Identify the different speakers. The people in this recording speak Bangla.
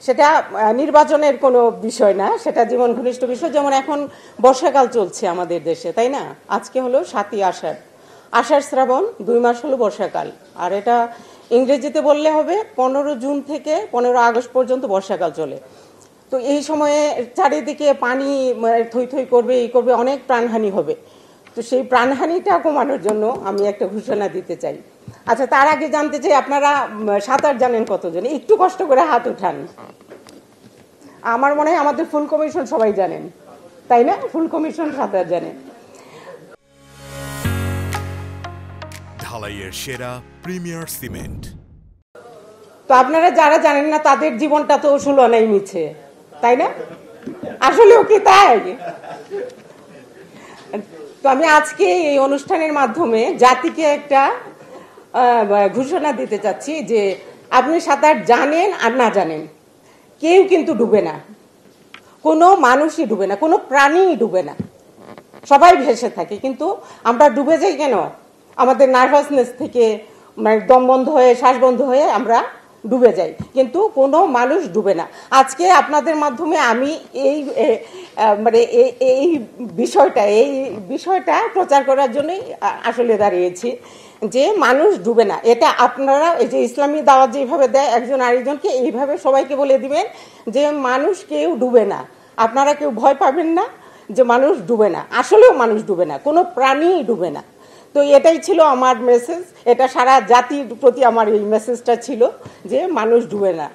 Speaker 1: সেটা নির্বাচনের কোনো বিষয় না, সেটা জীবন ঘনিষ্ঠ বিষয়। যেমন এখন বর্ষাকাল চলছে আমাদের দেশে, তাই না? আজকে হলো 7ই আষাঢ়, আষাঢ় শ্রাবণ 2 মাস হলো বর্ষাকাল। আর এটা ইংরেজিতে বললে হবে 15 জুন থেকে 15 আগস্ট পর্যন্ত বর্ষাকাল চলে। তো এই সময়ে চারিদিকে পানি থই থই করবে, এই করবে, অনেক প্রাণহানি হবে। তো সেই প্রাণহানিটা কমানোর জন্য আমি একটা ঘোষণা দিতে চাই। আচ্ছা, তার আগে জানতে চাই আপনারা সাঁতার জানেন কতজন? একটু কষ্ট করে হাত উঠান। আমার মনে হয় আমাদের ফুল কমিশন সবাই জানেন, তাই না? ফুল কমিশন সাঁতার জানেন।
Speaker 2: ঢালাইয়ের সেরা প্রিমিয়ার সিমেন্ট।
Speaker 1: তো আপনারা যারা জানেন না তাদের জীবনটা তো সুলনাই মিছে, তাই না? আসলেও কি তাই? তো আমি আজকে এই অনুষ্ঠানের মাধ্যমে জাতিকে একটা ঘোষণা দিতে চাচ্ছি যে আপনি সাঁতার জানেন আর না জানেন, কেউ কিন্তু ডুবে না, কোনো মানুষই ডুবে না, কোনো প্রাণীই ডুবে না, সবাই ভেসে থাকে। কিন্তু আমরা ডুবে যাই কেন? আমাদের নার্ভাসনেস থেকে, মানে দম বন্ধ হয়ে, শ্বাস বন্ধ হয়ে আমরা ডুবে যাই, কিন্তু কোনো মানুষ ডুবে না। আজকে আপনাদের মাধ্যমে আমি এই মানে এই বিষয়টা প্রচার করার জন্যই আসলে দাঁড়িয়েছি যে মানুষ ডুবে না। এটা আপনারা এই যে ইসলামী দাওয়াত যেভাবে দেয় একজন আরেকজনকে, এইভাবে সবাইকে বলে দিবেন যে মানুষ কেউ ডুবে না। আপনারা কেউ ভয় পাবেন না যে মানুষ ডুবে না, আসলেও মানুষ ডুবে না, কোনো প্রাণীই ডুবে না। তো এটাই ছিল আমার মেসেজ, এটা সারা জাতির প্রতি আমার এই মেসেজটা ছিল যে মানুষ ডুবে না।